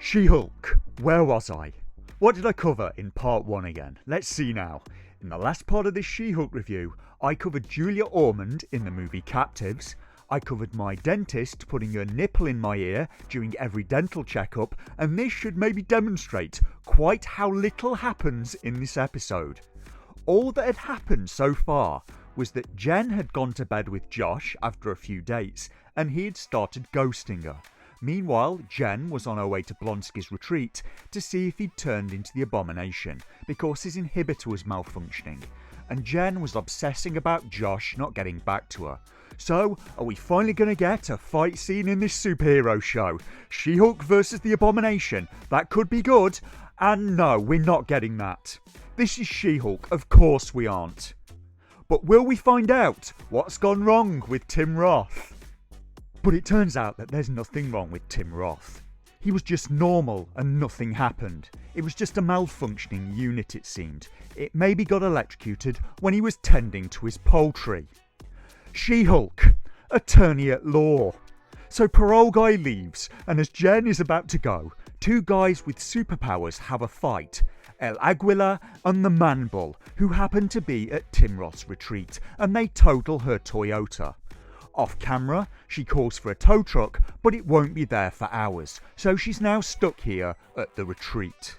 She-Hulk. Where was I? What did I cover in part 1 again? Let's see now. In the last part of this She-Hulk review, I covered Julia Ormond in the movie Captives. I covered my dentist putting a nipple in my ear during every dental checkup, and this should maybe demonstrate quite how little happens in this episode. All that had happened so far was that Jen had gone to bed with Josh after a few dates, and he had started ghosting her. Meanwhile, Jen was on her way to Blonsky's retreat to see if he'd turned into the Abomination, because his inhibitor was malfunctioning, and Jen was obsessing about Josh not getting back to her. So, are we finally going to get a fight scene in this superhero show? She-Hulk versus the Abomination. That could be good. And no, we're not getting that. This is She-Hulk, of course we aren't. But will we find out what's gone wrong with Tim Roth? But it turns out that there's nothing wrong with Tim Roth. He was just normal and nothing happened. It was just a malfunctioning unit, it seemed. It maybe got electrocuted when he was tending to his poultry. She-Hulk, attorney at law. So parole guy leaves, and as Jen is about to go, two guys with superpowers have a fight. El Aguila and the Man Bull, who happen to be at Tim Roth's retreat, and they total her Toyota. Off camera, she calls for a tow truck, but it won't be there for hours, so she's now stuck here at the retreat.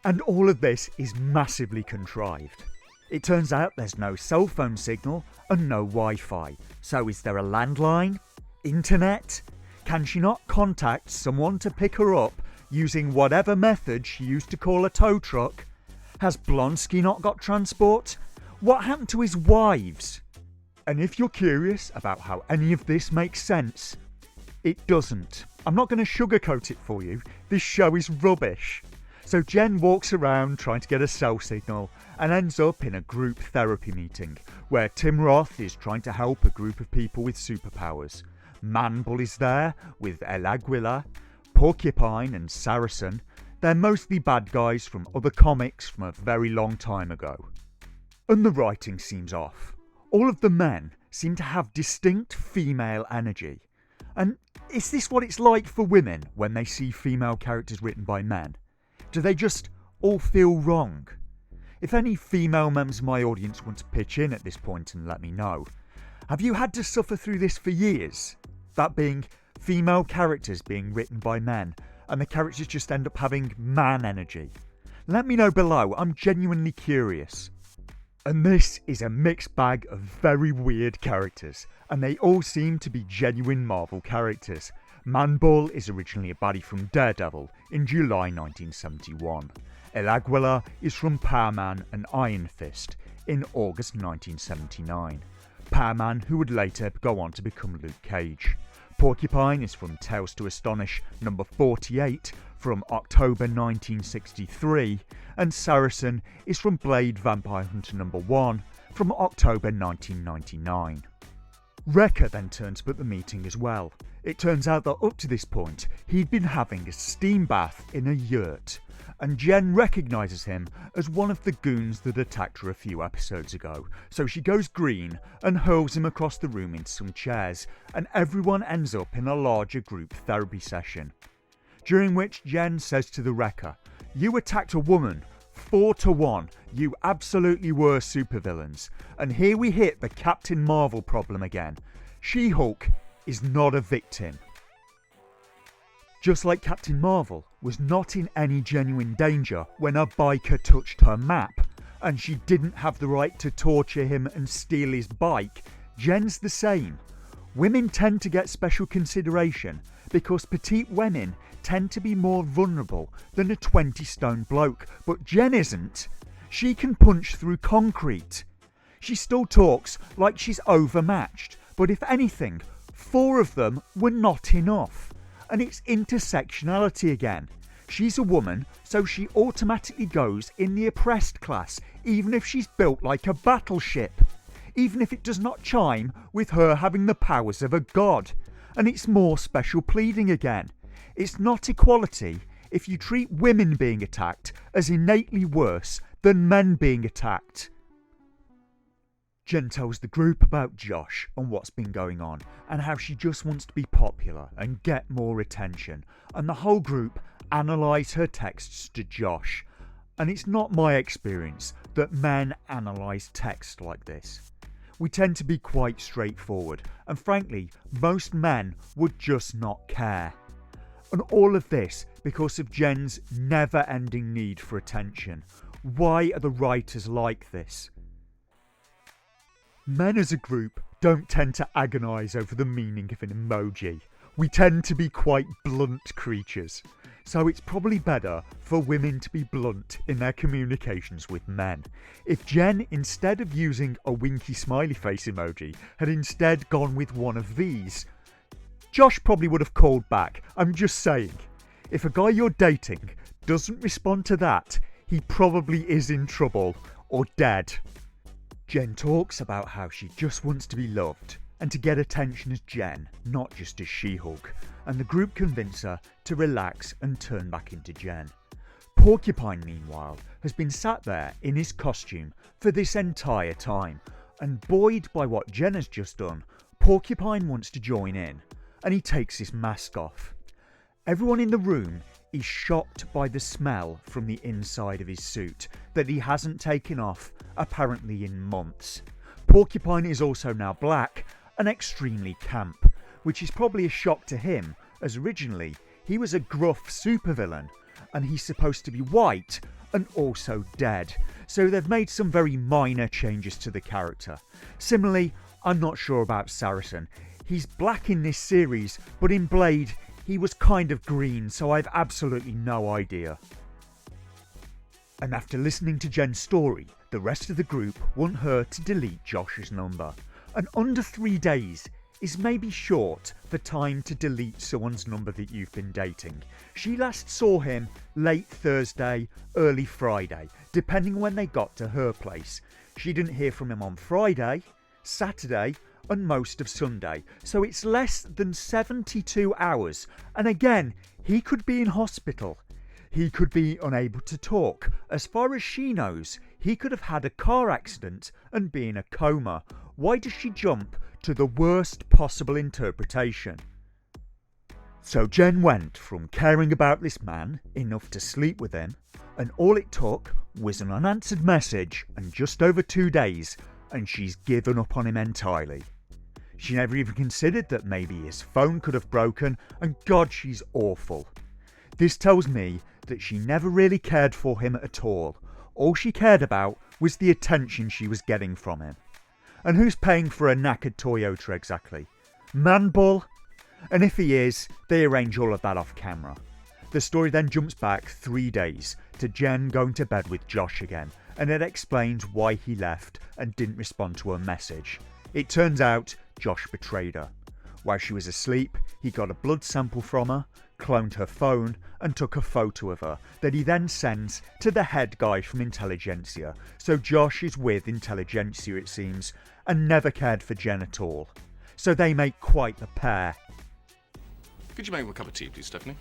And all of this is massively contrived. It turns out there's no cell phone signal and no Wi-Fi. So is there a landline? Internet? Can she not contact someone to pick her up using whatever method she used to call a tow truck? Has Blonsky not got transport? What happened to his wives? And if you're curious about how any of this makes sense, it doesn't. I'm not going to sugarcoat it for you. This show is rubbish. So Jen walks around trying to get a cell signal and ends up in a group therapy meeting where Tim Roth is trying to help a group of people with superpowers. Man Bull is there with El Aguila, Porcupine and Saracen. They're mostly bad guys from other comics from a very long time ago. And the writing seems off. All of the men seem to have distinct female energy. And is this what it's like for women when they see female characters written by men? Do they just all feel wrong? If any female members of my audience want to pitch in at this point and let me know, have you had to suffer through this for years? That being female characters being written by men, and the characters just end up having man energy. Let me know below, I'm genuinely curious. And this is a mixed bag of very weird characters, and they all seem to be genuine Marvel characters. Man Bull is originally a baddie from Daredevil in July 1971. El Aguila is from Power Man and Iron Fist in August 1979. Power Man who would later go on to become Luke Cage. Porcupine is from Tales to Astonish number 48 from October 1963, and Saracen is from Blade Vampire Hunter number 1 from October 1999. Wrecker then turns up at the meeting as well. It turns out that up to this point, he'd been having a steam bath in a yurt, and Jen recognises him as one of the goons that attacked her a few episodes ago, so she goes green and hurls him across the room into some chairs, and everyone ends up in a larger group therapy session. During which Jen says to the Wrecker, "You attacked a woman, 4-1, you absolutely were supervillains, and here we hit the Captain Marvel problem again. She-Hulk is not a victim." Just like Captain Marvel was not in any genuine danger when a biker touched her map, and she didn't have the right to torture him and steal his bike, Jen's the same. Women tend to get special consideration because petite women tend to be more vulnerable than a 20-stone bloke, but Jen isn't. She can punch through concrete. She still talks like she's overmatched, but if anything, 4 of them were not enough. And it's intersectionality again. She's a woman, so she automatically goes in the oppressed class, even if she's built like a battleship. Even if it does not chime with her having the powers of a god. And it's more special pleading again. It's not equality if you treat women being attacked as innately worse than men being attacked. Jen tells the group about Josh and what's been going on, and how she just wants to be popular and get more attention, and the whole group analyse her texts to Josh. And it's not my experience that men analyse text like this. We tend to be quite straightforward, and frankly, most men would just not care. And all of this because of Jen's never-ending need for attention. Why are the writers like this? Men as a group don't tend to agonise over the meaning of an emoji. We tend to be quite blunt creatures. So it's probably better for women to be blunt in their communications with men. If Jen, instead of using a winky smiley face emoji, had instead gone with one of these, Josh probably would have called back. I'm just saying. If a guy you're dating doesn't respond to that, he probably is in trouble or dead. Jen talks about how she just wants to be loved and to get attention as Jen, not just as She-Hulk, and the group convince her to relax and turn back into Jen. Porcupine, meanwhile, has been sat there in his costume for this entire time, and buoyed by what Jen has just done, Porcupine wants to join in, and he takes his mask off. Everyone in the room is shocked by the smell from the inside of his suit that he hasn't taken off apparently in months. Porcupine is also now black and extremely camp, which is probably a shock to him, as originally he was a gruff supervillain and he's supposed to be white and also dead, so they've made some very minor changes to the character. Similarly, I'm not sure about Saracen. He's black in this series, but in Blade he was kind of green, so I've absolutely no idea. And after listening to Jen's story, the rest of the group want her to delete Josh's number. And under 3 days is maybe short for time to delete someone's number that you've been dating. She last saw him late Thursday, early Friday, depending when they got to her place. She didn't hear from him on Friday, Saturday, and most of Sunday, so it's less than 72 hours. And again, he could be in hospital. He could be unable to talk. As far as she knows, he could have had a car accident and be in a coma. Why does she jump to the worst possible interpretation? So Jen went from caring about this man enough to sleep with him, and all it took was an unanswered message and just over 2 days, and she's given up on him entirely. She never even considered that maybe his phone could have broken, and God, she's awful. This tells me that she never really cared for him at all. All she cared about was the attention she was getting from him. And who's paying for a knackered Toyota exactly? Manbull? And if he is, they arrange all of that off camera. The story then jumps back 3 days to Jen going to bed with Josh again, and it explains why he left and didn't respond to her message. It turns out Josh betrayed her. While she was asleep, he got a blood sample from her, cloned her phone, and took a photo of her that he then sends to the head guy from Intelligentsia. So Josh is with Intelligentsia, it seems, and never cared for Jen at all. So they make quite the pair. Could you make me a cup of tea, please, Stephanie?